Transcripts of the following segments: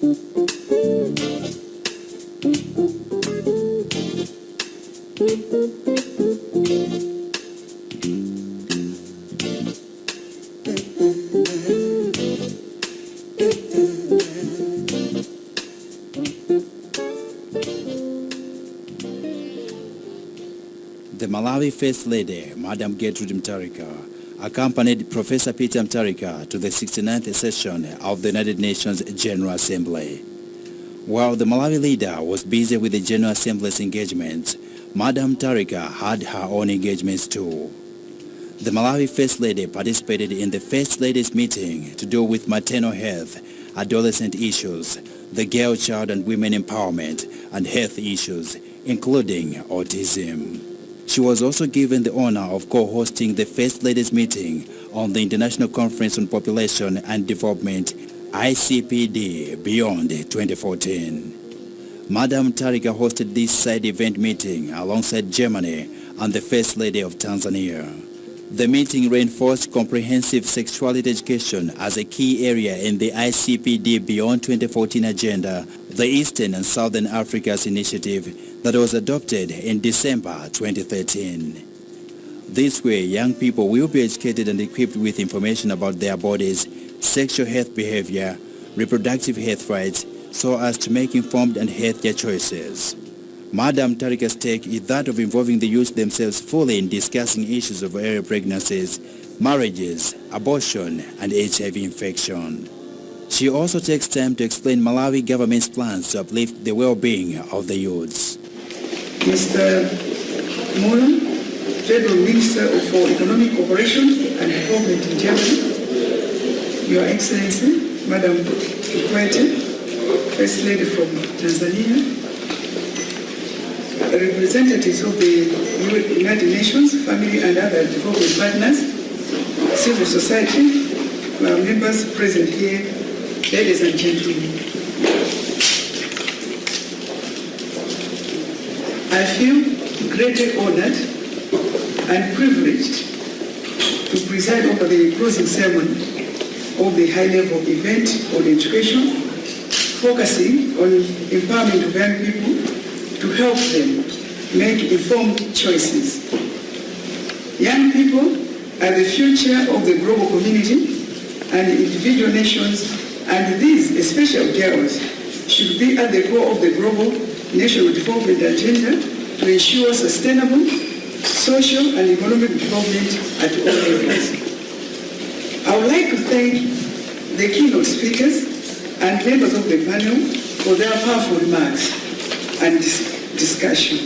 The Malawi First Lady, Madam Getrude Mutharika, accompanied Professor Peter Mutharika to the 69th session of the United Nations General Assembly. While the Malawi leader was busy with the General Assembly's engagements, Madam Mutharika had her own engagements too. The Malawi First Lady participated in the First Ladies meeting to do with maternal health, adolescent issues, the girl, child and women empowerment, and health issues, including autism. She was also given the honor of co-hosting the First Ladies meeting on the International Conference on Population and Development, ICPD, Beyond 2014. Madam Mutharika hosted this side event meeting alongside Germany and the First Lady of Tanzania. The meeting reinforced comprehensive sexuality education as a key area in the ICPD Beyond 2014 agenda, the Eastern and Southern Africa's initiative that was adopted in December 2013. This way, young people will be educated and equipped with information about their bodies, sexual health behavior, reproductive health rights, so as to make informed and healthier choices. Madam Mutharika's take is that of involving the youth themselves fully in discussing issues of early pregnancies, marriages, abortion, and HIV infection. She also takes time to explain Malawi government's plans to uplift the well-being of the youths. Mr. Molan, Federal Minister for Economic Cooperation and Development in Germany, Your Excellency, Madam Kikwete, First Lady from Tanzania, representatives of the United Nations, family and other development partners, civil society, members present here, ladies and gentlemen. I feel greatly honored and privileged to preside over the closing ceremony of the high-level event on education, focusing on empowerment of young people to help them make informed choices. Young people are the future of the global community and individual nations, and these, especially girls, should be at the core of the global national development agenda to ensure sustainable social and economic development at all levels. I would like to thank the keynote speakers and members of the panel for their powerful remarks and discussion.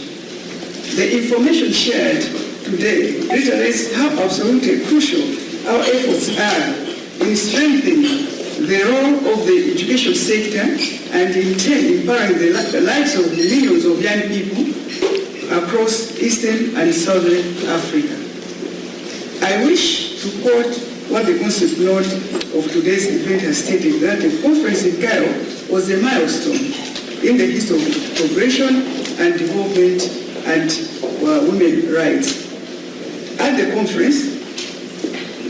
The information shared today reiterates how absolutely crucial our efforts are in strengthening the role of the education sector and in turn empowering the lives of millions of young people across Eastern and Southern Africa. I wish to quote what the concept note of today's event has stated, that the conference in Cairo was a milestone in the history of progression and development and women's rights. At the conference,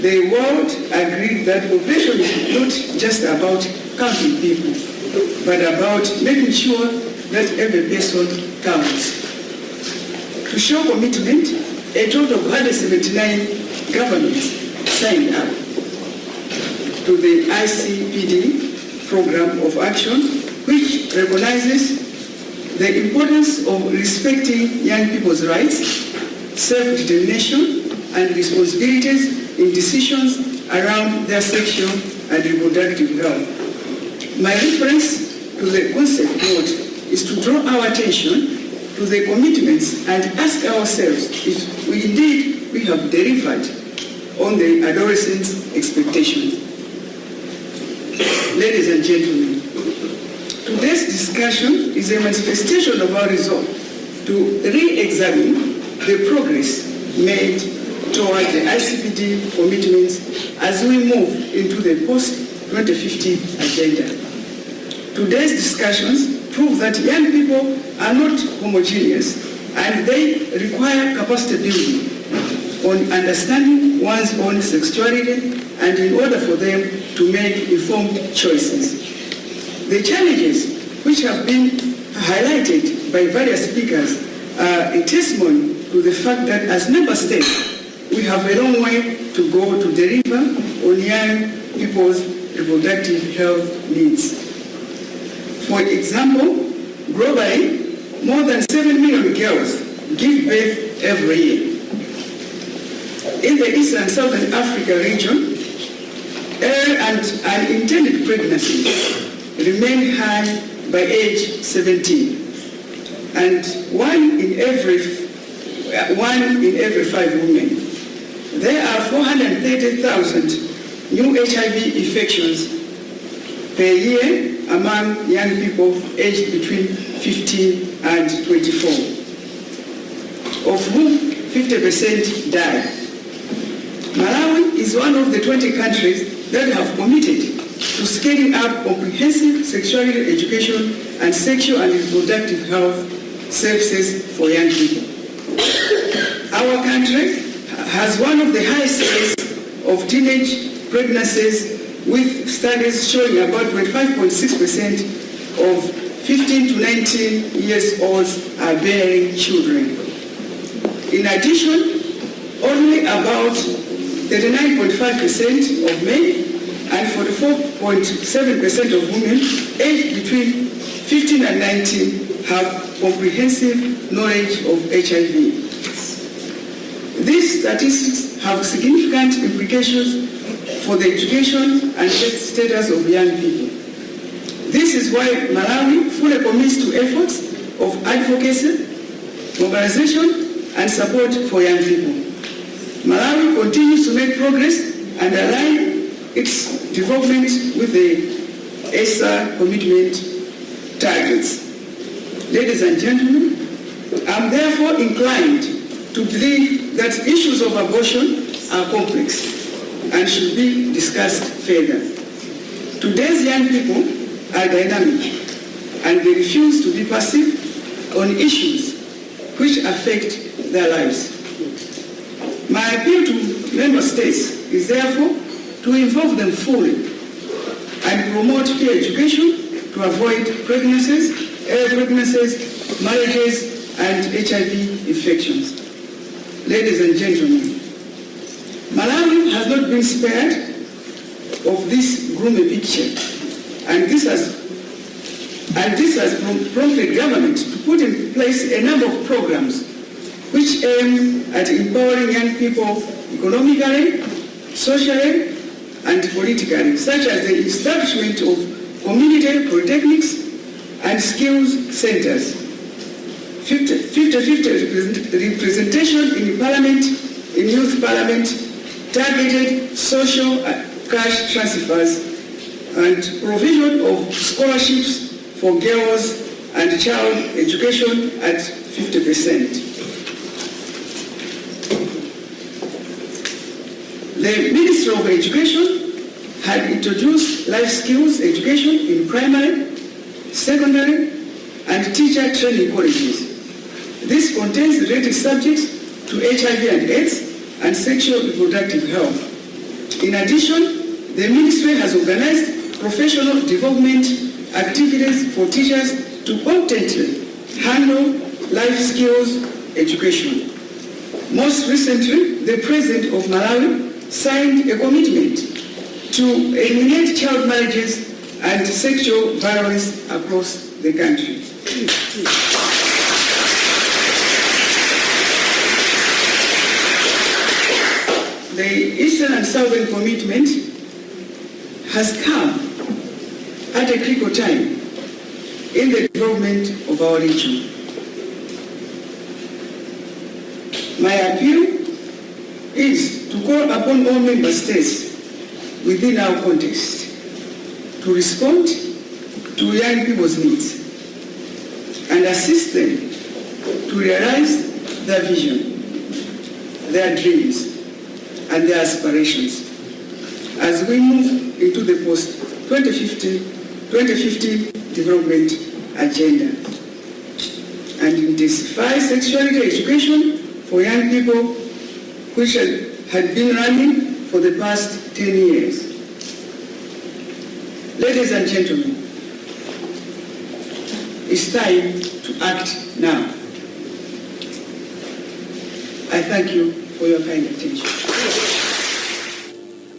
the world agreed that population is not just about counting people, but about making sure that every person counts. To show commitment, a total of 179 governments signed up to the ICPD program of action, which recognizes the importance of respecting young people's rights, self-determination, and responsibilities in decisions around their sexual and reproductive health. My reference to the concept note is to draw our attention to the commitments and ask ourselves if we have delivered on the adolescents' expectations. Ladies and gentlemen, today's discussion is a manifestation of our resolve to re-examine the progress made toward the ICPD commitments as we move into the post-2050 agenda. Today's discussions prove that young people are not homogeneous and they require capacity building on understanding one's own sexuality and in order for them to make informed choices. The challenges which have been highlighted by various speakers are a testimony to the fact that as member states, we have a long way to go to deliver on young people's reproductive health needs. For example, globally, more than 7 million girls give birth every year. In the East and Southern Africa region, early and unintended pregnancies remain high by age 17, and one in every 5 women. There are 430,000 new HIV infections per year among young people aged between 15 and 24, of whom 50% die. Malawi is one of the 20 countries that have committed to scaling up comprehensive sexuality education and sexual and reproductive health services for young people. Our country has one of the highest rates of teenage pregnancies, with studies showing about 25.6% of 15 to 19 years olds are bearing children. In addition, only about 39.5% of men and 44.7% of women aged between 15 and 19 have comprehensive knowledge of HIV. These statistics have significant implications for the education and status of young people. This is why Malawi fully commits to efforts of advocacy, mobilization, and support for young people. Malawi continues to make progress and align its development with the ESA commitment targets. Ladies and gentlemen, I'm therefore inclined to believe that issues of abortion are complex and should be discussed further. Today's young people are dynamic and they refuse to be passive on issues which affect their lives. My appeal to member states is therefore to involve them fully and promote peer education to avoid pregnancies, marriages, and HIV infections. Ladies and gentlemen, Malawi has not been spared of this gloomy picture, and this has prompted government to put in place a number of programs which aim at empowering young people economically, socially, and politically, such as the establishment of community polytechnics and skills centers, 50-50 representation in parliament, in youth parliament, targeted social cash transfers, and provision of scholarships for girls and child education at 50%. The Ministry of Education had introduced life skills education in primary, secondary, and teacher training colleges. This contains related subjects to HIV and AIDS and sexual reproductive health. In addition, the ministry has organized professional development activities for teachers to competently handle life skills education. Most recently, the President of Malawi signed a commitment to eliminate child marriages and sexual violence across the country. The Eastern and Southern commitment has come at a critical time in the development of our region. My appeal is to call upon all member states within our context to respond to young people's needs and assist them to realize their vision, their dreams, and their aspirations as we move into the post-2050 development agenda and intensify sexuality education for young people, which had been running for the past 10 years. Ladies and gentlemen, It's time to act now. I thank you for your kind attention.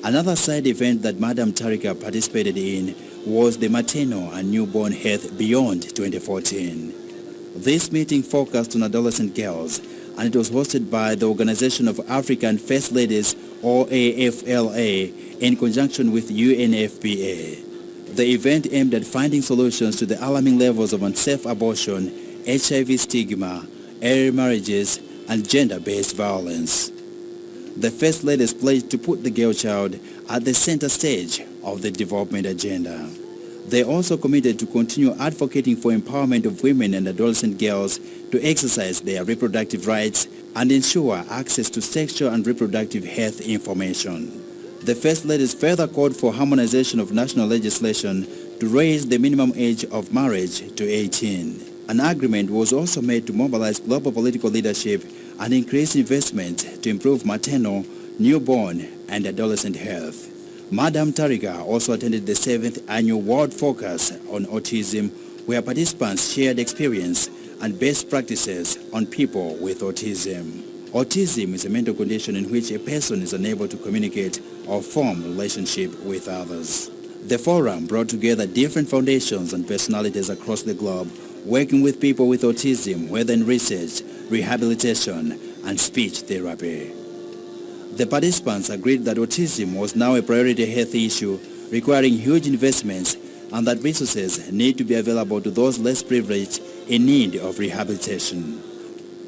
Another side event that Madam Mutharika participated in was the Maternal and Newborn Health Beyond 2014. This meeting focused on adolescent girls, and it was hosted by the Organization of African First Ladies, or AFLA, in conjunction with UNFPA. The event aimed at finding solutions to the alarming levels of unsafe abortion, HIV stigma, early marriages, and gender-based violence. The First Ladies pledged to put the girl child at the center stage of the development agenda. They also committed to continue advocating for empowerment of women and adolescent girls to exercise their reproductive rights and ensure access to sexual and reproductive health information. The First Ladies further called for harmonization of national legislation to raise the minimum age of marriage to 18. An agreement was also made to mobilize global political leadership and increase investment to improve maternal, newborn, and adolescent health. Madam Mutharika also attended the 7th Annual World Focus on Autism, where participants shared experience and best practices on people with autism. Autism is a mental condition in which a person is unable to communicate or form relationship with others. The forum brought together different foundations and personalities across the globe, working with people with autism, whether in research, rehabilitation, and speech therapy. The participants agreed that autism was now a priority health issue requiring huge investments, and that resources need to be available to those less privileged in need of rehabilitation.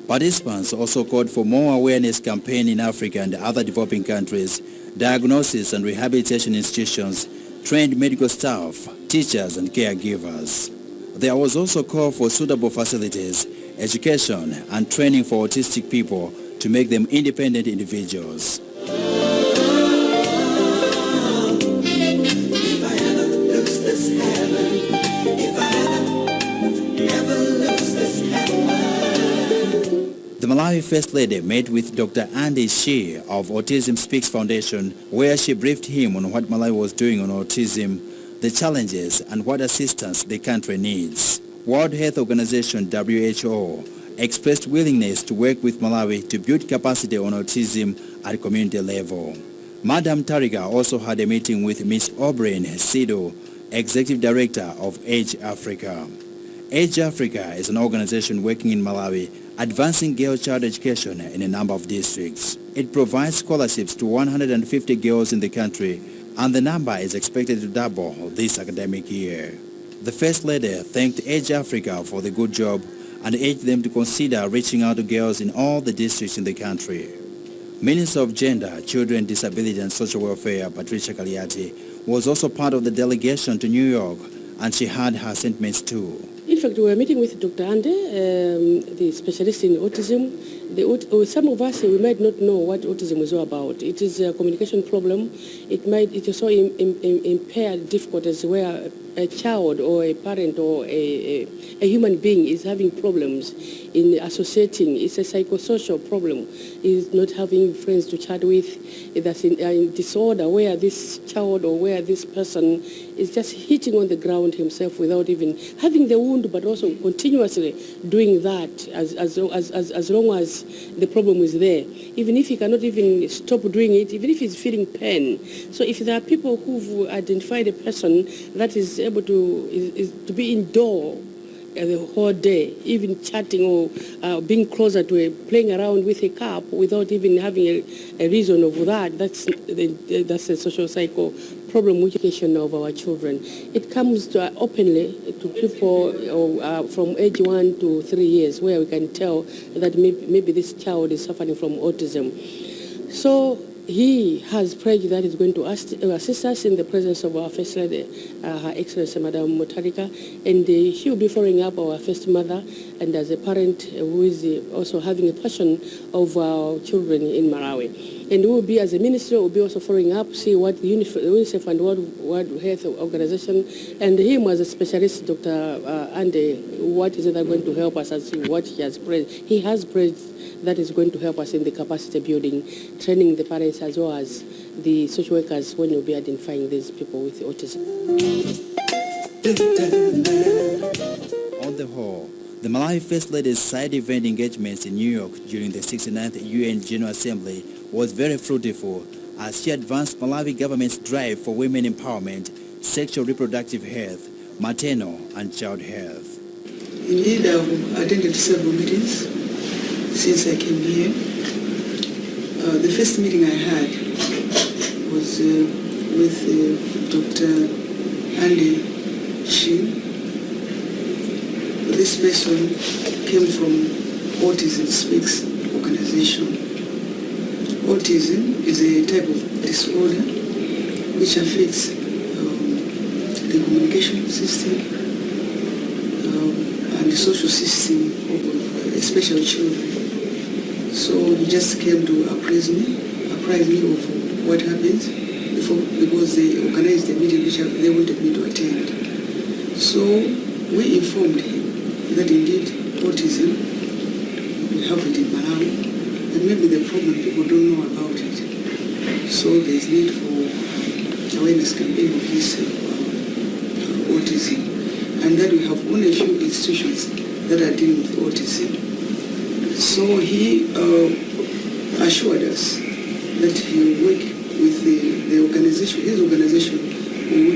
Participants also called for more awareness campaign in Africa and other developing countries, diagnosis and rehabilitation institutions, trained medical staff, teachers and caregivers. There was also a call for suitable facilities, education and training for autistic people to make them independent individuals. The Malawi First Lady met with Dr. Andy Shee of Autism Speaks Foundation, where she briefed him on what Malawi was doing on autism, the challenges, and what assistance the country needs. World Health Organization (WHO) expressed willingness to work with Malawi to build capacity on autism at community level. Madam Mutharika also had a meeting with Ms. O'Brien Sido, Executive Director of Age Africa. Age Africa is an organization working in Malawi advancing girl-child education in a number of districts. It provides scholarships to 150 girls in the country, and the number is expected to double this academic year. The First Lady thanked Age Africa for the good job and urged them to consider reaching out to girls in all the districts in the country. Minister of Gender, Children, Disability and Social Welfare, Patricia Kaliati, was also part of the delegation to New York, and she had her sentiments too. In fact, we were meeting with Dr. Ande, the specialist in autism. Some of us, we might not know what autism is all about. It is a communication problem. It also impair difficulties where a child or a parent or a human being is having problems in associating. It's a psychosocial problem. Is not having friends to chat with. That's in disorder where this child or where this person is just hitting on the ground himself without even having the wound, but also continuously doing that as long as the problem is there. Even if he cannot even stop doing it, even if he's feeling pain. So if there are people who've identified a person that is able to be indoor the whole day, even chatting or being closer to playing around with a cup without even having a reason of that, that's a social cycle problem with education of our children. It comes to, openly to people from age 1 to 3 years, where we can tell that maybe this child is suffering from autism. So he has pledged that he's going to assist us in the presence of our First Lady, Her Excellency Madam Mutharika, and he will be following up our First Mother, and as a parent who is also having a passion of our children in Malawi. And we will be, as a ministry, will be also following up, see what UNICEF and World Health Organization, and him as a specialist, Dr. Ande, what is it that going to help us as what he has prayed. He has prayed that is going to help us in the capacity building, training the parents as well as the social workers when you'll be identifying these people with autism. On On the whole, the Malawi First Lady's side event engagements in New York during the 69th UN General Assembly was very fruitful as she advanced Malawi government's drive for women empowerment, sexual reproductive health, maternal and child health. Indeed, I've attended several meetings since I came here. The first meeting I had was with Dr. Andy Shin. This person came from Autism Speaks organization. Autism is a type of disorder which affects the communication system and the social system of especially children. So he just came to apprise me of what happens because they organized a meeting which they wanted me to attend. So we informed him that indeed autism, we have it in Malawi, and maybe the problem people don't know about it. So there's need for awareness campaign of this autism, and that we have only a few institutions that are dealing with autism. So he assured us that he will work with the organization, his organization will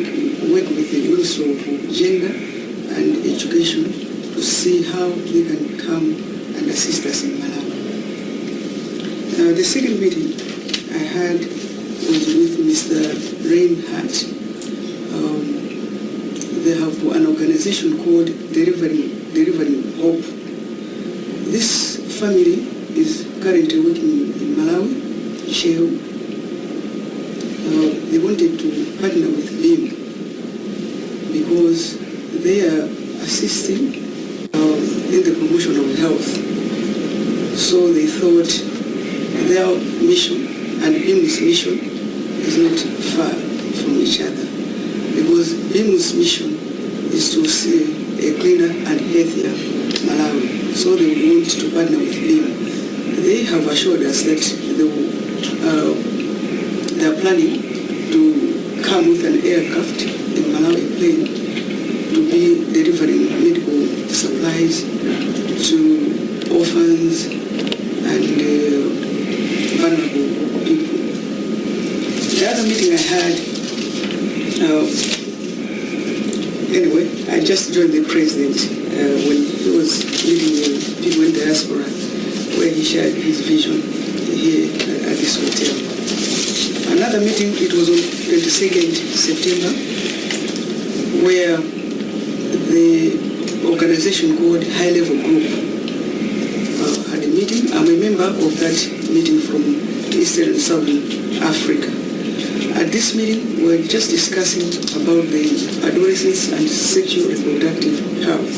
work with the Ministry of Gender and Education to see how they can come and assist us in Malawi. The second meeting I had was with Mr. Reinhardt. They have an organization called Delivering Hope. This family is currently working in Malawi, Shell. They wanted to partner with BIM because they are assisting in the promotion of health. So they thought their mission and BIM's mission is not far from each other, because BIM's mission is to see a cleaner and healthier Malawi. So they would want to partner with BIM. They have assured us that they are planning to come with an aircraft in Malawi plane to be delivering medical supplies to orphans and vulnerable people. The other meeting I had, anyway, I just joined the president when he was meeting the people in diaspora, where he shared his vision here at this hotel. Another meeting, it was on 22nd September, where the organization called High Level Group had a meeting. I'm a member of that meeting from Eastern and Southern Africa. At this meeting, we were just discussing about the adolescents and sexual reproductive health.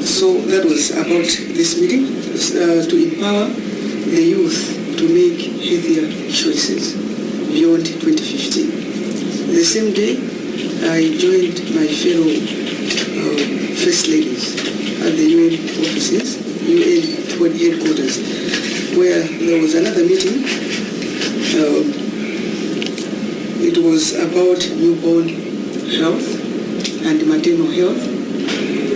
So that was about this meeting, to empower the youth to make healthier choices beyond 2015. The same day, I joined my fellow First Ladies at the UN offices, UN headquarters, where there was another meeting. It was about newborn health and maternal health,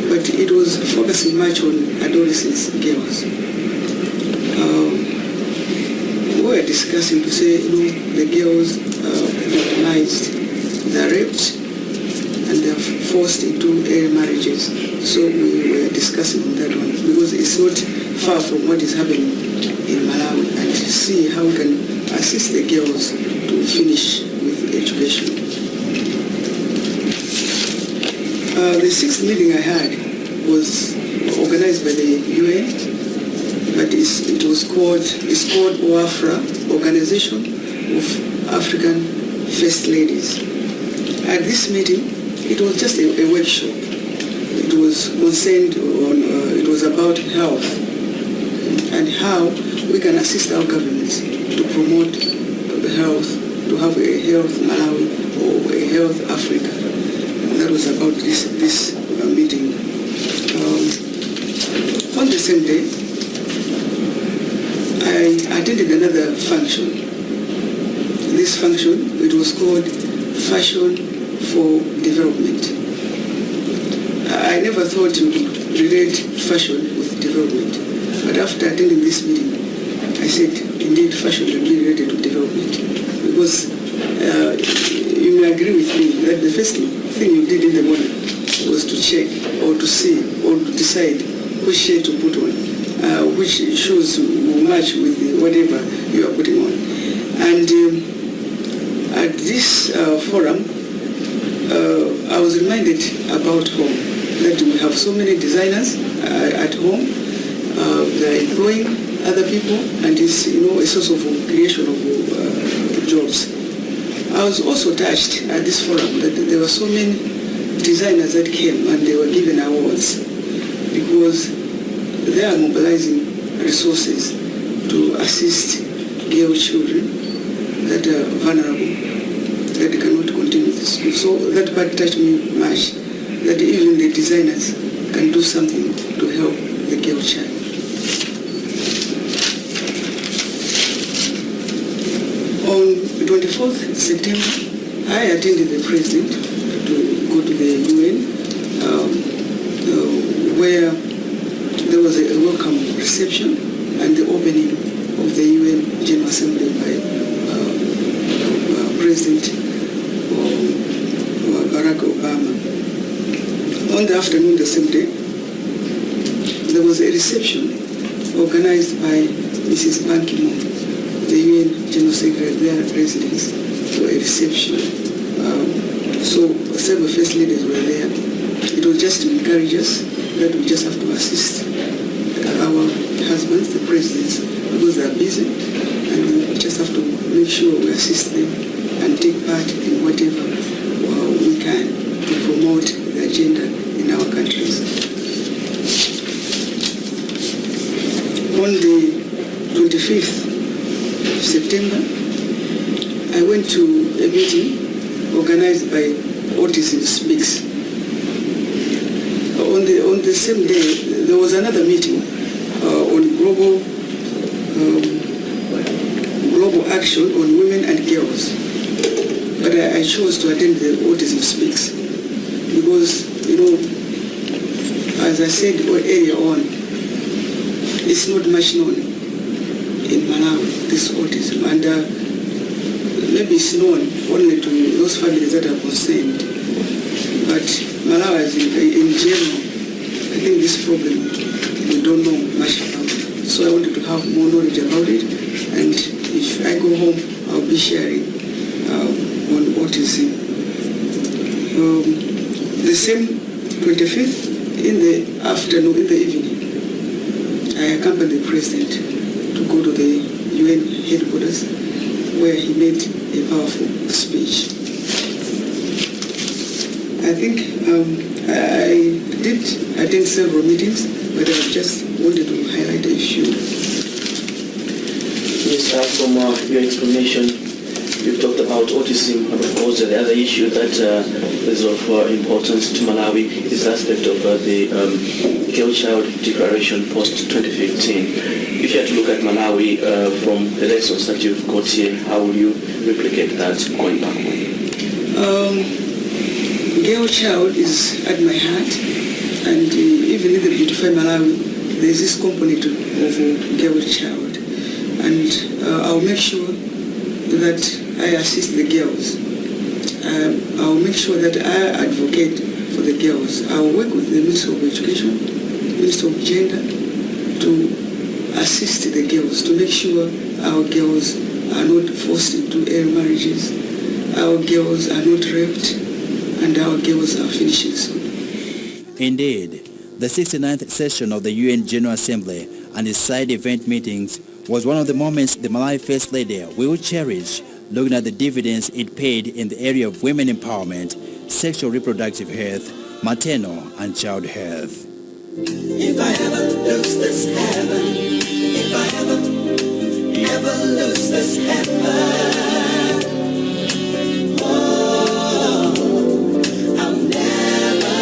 but it was focusing much on adolescents, girls. We were discussing to say, the girls are victimized, they're raped, and they're forced into early marriages. So we were discussing on that one, because it's not far from what is happening in Malawi, and to see how we can assist the girls to finish with education. The sixth meeting I had was organized by the UN, but it's called OAFRA, Organization of African First Ladies. At this meeting, it was just a workshop. It was concerned on, it was about health and how we can assist our governments to promote health, to have a health Malawi or a health Africa. And that was about this meeting. On the same day, I attended another function. This function, it was called Fashion for Development. I never thought to relate fashion with development. But after attending this meeting, I said, indeed, fashion can be related to development. Because you may agree with me that the first thing you did in the morning was to check or to see or to decide which shade to put on, which shoes will match with whatever you are putting on. And at this forum, I was reminded about home, that we have so many designers at home. They are employing other people, and it's a source of creation of jobs. I was also touched at this forum that there were so many designers that came and they were given awards because they are mobilizing resources to assist girl children that are vulnerable, that cannot continue the school. So that part touched me much, that even the designers can do something to help the girl child. On 24th September, I attended the president to go to the UN, where there was a welcome reception and the opening of the UN General Assembly by President Barack Obama. On the afternoon the same day, there was a reception organized by Mrs. Ban Ki-moon, the UN General Secretary, their residence, for a reception. So several first ladies were there. It was just to encourage us that we just have to assist our husbands, the presidents, because they are busy, and we just have to make sure we assist them and take part in whatever we can to promote the agenda in our countries. On the 25th September, I went to a meeting organized by Autism Speaks. On the same day, there was another meeting on global action on women and girls. But I chose to attend the Autism Speaks because, as I said earlier on, it's not much known in Malawi, this autism, and maybe it's known only to those families that are concerned. But Malawi, in general, I think this problem we don't know much about. So I wanted to have more knowledge about it, and if I go home, I'll be sharing on autism. The same 25th, in the afternoon, in the evening, I accompanied the president to go to the UN headquarters, where he made a powerful speech. I think I did attend several meetings, but I just wanted to highlight a few. Yes, from your explanation, you've talked about autism, and of course the other issue that is of importance to Malawi is the aspect of the Girl Child Declaration post-2015. If you had to look at Malawi from the lessons that you've got here, how will you replicate that going back home? Girl child is at my heart, and even in the Beautify Malawi, there is this component of girl child, and I'll make sure that I assist the girls. I'll make sure that I advocate for the girls. I'll work with the Minister of Education, Minister of Gender, to assist the girls, to make sure our girls are not forced into early marriages, our girls are not raped, and our girls are finishing soon. Indeed, the 69th session of the UN General Assembly and its side event meetings was one of the moments the Malawi First Lady will cherish, looking at the dividends it paid in the area of women empowerment, sexual reproductive health, maternal and child health. If I ever lose this heaven, if I ever lose this heaven, oh, I'll never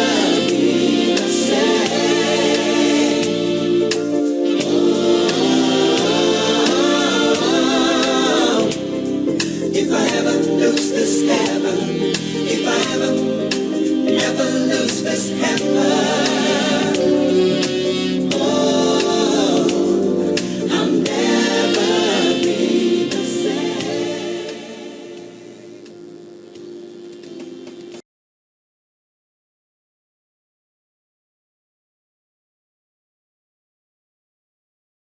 be the same. Oh, if I ever lose this heaven, if I ever lose this heaven.